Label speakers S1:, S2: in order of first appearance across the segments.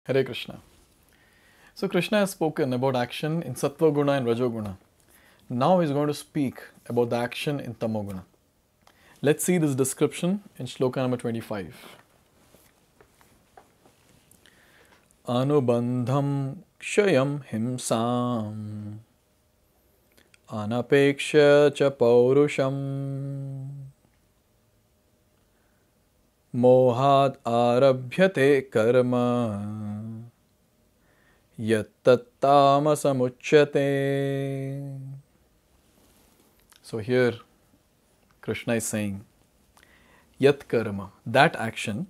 S1: Hare Krishna. So Krishna has spoken about action in Sattva Guna and Rajo Guna. Now he is going to speak about the action in Tamo Guna. Let's see this description in Shloka number 25. Anubandham kshayam himsam anapeksha cha paurusham mohat arabhyate karma yattattamasamuchyate. So here Krishna is saying, Yat karma, that action,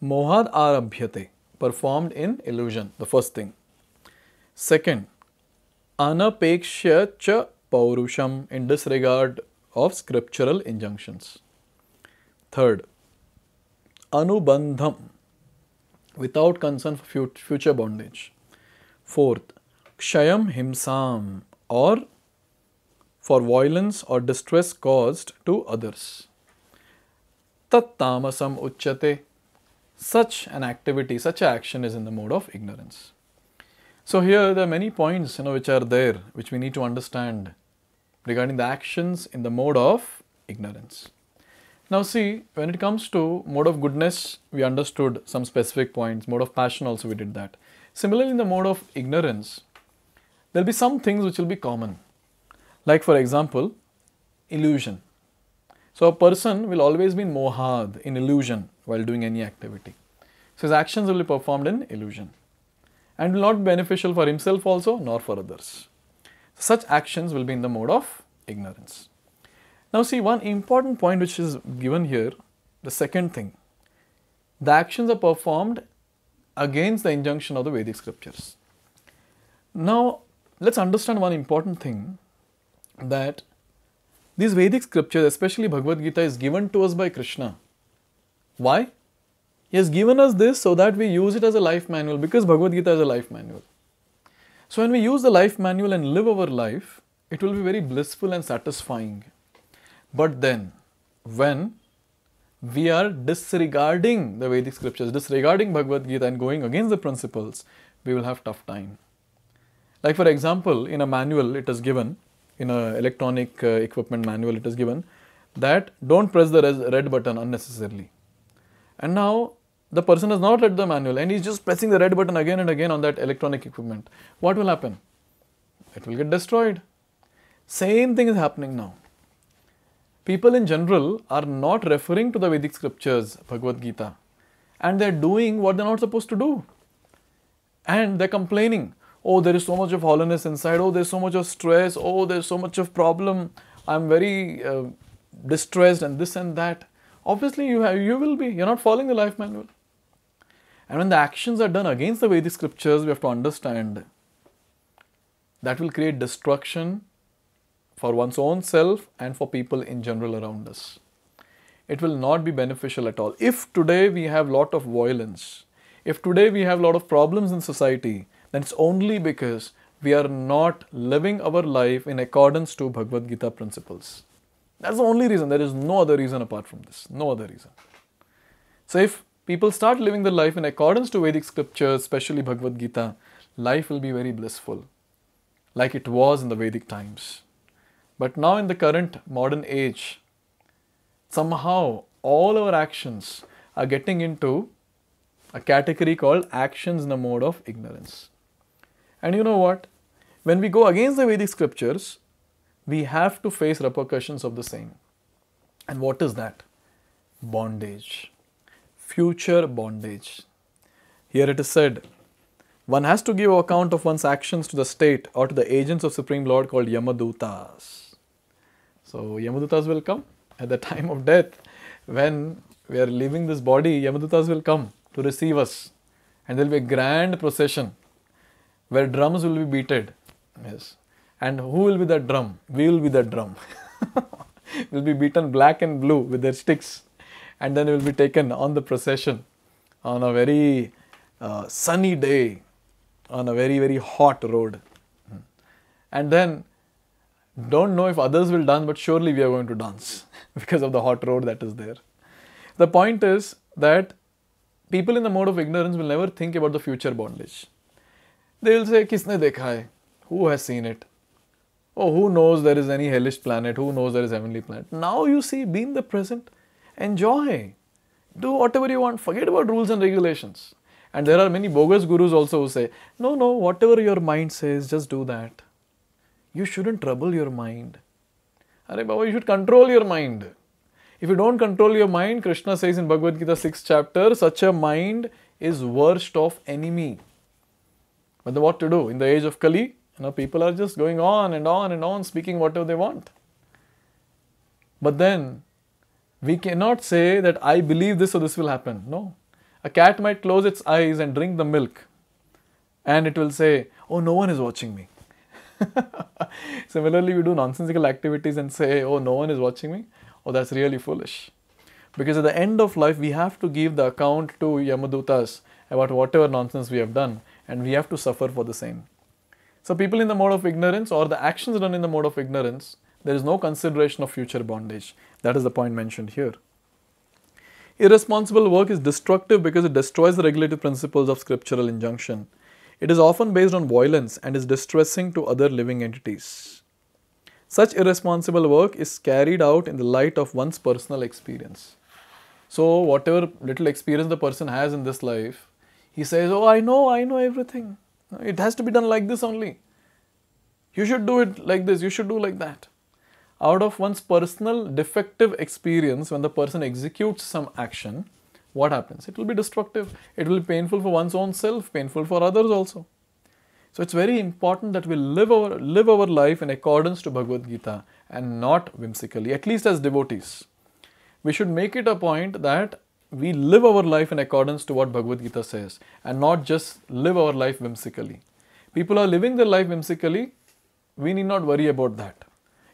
S1: mohad arabhyate, performed in illusion, the first thing. Second, anapekshya cha paurusham, in disregard of scriptural injunctions. Third, anubandham, without concern for future bondage. Fourth, kshayam himsam, or for violence or distress caused to others. Tat tamasam uchyate, such an activity, such an action is in the mode of ignorance. So here there are many points which are there, which we need to understand regarding the actions in the mode of ignorance. Now see, when it comes to mode of goodness, we understood some specific points. Mode of passion also we did that. Similarly, in the mode of ignorance, there will be some things which will be common. Like for example, illusion. So a person will always be in mohad, in illusion, while doing any activity. So his actions will be performed in illusion and will not be beneficial for himself also, nor for others. Such actions will be in the mode of ignorance. Now see, one important point which is given here, the second thing. The actions are performed against the injunction of the Vedic scriptures. Now, let's understand one important thing, that these Vedic scriptures, especially Bhagavad-gita, is given to us by Krishna. Why? He has given us this so that we use it as a life manual, because Bhagavad-gita is a life manual. So when we use the life manual and live our life, it will be very blissful and satisfying. But then, when we are disregarding the Vedic scriptures, disregarding Bhagavad-gita and going against the principles, we will have tough time. Like for example, in a manual it is given, in an electronic equipment manual it is given, that don't press the red button unnecessarily. And now, the person has not read the manual and he is just pressing the red button again and again on that electronic equipment. What will happen? It will get destroyed. Same thing is happening now. People in general are not referring to the Vedic scriptures, Bhagavad-gita, and they are doing what they are not supposed to do. And they are complaining, oh, there is so much of hollowness inside, oh, there is so much of stress, oh, there is so much of problem, I am very distressed and this and that. Obviously, you are not following the life manual. And when the actions are done against the Vedic scriptures, we have to understand that will create destruction for one's own self and for people in general around us. It will not be beneficial at all. If today we have lot of violence, if today we have lot of problems in society, then it's only because we are not living our life in accordance to Bhagavad-gita principles. That's the only reason. There is no other reason apart from this. No other reason. So if people start living their life in accordance to Vedic scriptures, especially Bhagavad-gita, life will be very blissful, like it was in the Vedic times. But now in the current modern age, somehow all our actions are getting into a category called actions in the mode of ignorance. And you know what? When we go against the Vedic scriptures, we have to face repercussions of the same. And what is that? Bondage. Future bondage. Here it is said, one has to give account of one's actions to the state or to the agents of Supreme Lord called Yamadutas. So Yamadutas will come at the time of death. When we are leaving this body, Yamadutas will come to receive us. And there will be a grand procession where drums will be beaten. Yes. And who will be that drum? We will be that drum. Will be beaten black and blue with their sticks. And then will be taken on the procession on a very sunny day, on a very, very hot road. And then don't know if others will dance, but surely we are going to dance because of the hot road that is there. The point is that people in the mode of ignorance will never think about the future bondage. They will say, Kisne dekha hai? Who has seen it? Oh, who knows there is any hellish planet? Who knows there is heavenly planet? Now you see, be in the present. Enjoy. Do whatever you want. Forget about rules and regulations. And there are many bogus gurus also who say, no, whatever your mind says, just do that. You shouldn't trouble your mind. Arey Baba, you should control your mind. If you don't control your mind, Krishna says in Bhagavad-gita 6th chapter, such a mind is worst of enemy. But then what to do? In the age of Kali, people are just going on and on and on, speaking whatever they want. But then, we cannot say that I believe this so this will happen. No. A cat might close its eyes and drink the milk. And it will say, oh, no one is watching me. Similarly, we do nonsensical activities and say, oh, no one is watching me. Oh, that's really foolish. Because at the end of life, we have to give the account to Yamadutas about whatever nonsense we have done. And we have to suffer for the same. So people in the mode of ignorance or the actions done in the mode of ignorance, there is no consideration of future bondage. That is the point mentioned here. Irresponsible work is destructive because it destroys the regulative principles of scriptural injunction. It is often based on violence and is distressing to other living entities. Such irresponsible work is carried out in the light of one's personal experience. So whatever little experience the person has in this life, he says, oh, I know everything. It has to be done like this only. You should do it like this, you should do like that. Out of one's personal defective experience, when the person executes some action, what happens? It will be destructive. It will be painful for one's own self, painful for others also. So it's very important that we live our life in accordance to Bhagavad-gita and not whimsically, at least as devotees. We should make it a point that we live our life in accordance to what Bhagavad-gita says and not just live our life whimsically. People are living their life whimsically, we need not worry about that.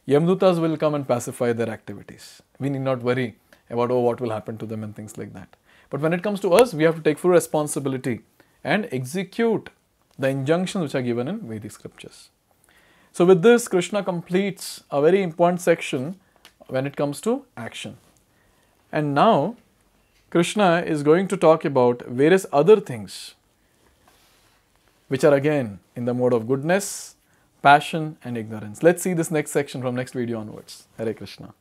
S1: Yamdutas will come and pacify their activities. We need not worry about, what will happen to them and things like that. But when it comes to us, we have to take full responsibility and execute the injunctions which are given in Vedic scriptures. So with this, Krishna completes a very important section when it comes to action. And now, Krishna is going to talk about various other things which are again in the mode of goodness, passion and ignorance. Let's see this next section from next video onwards. Hare Krishna.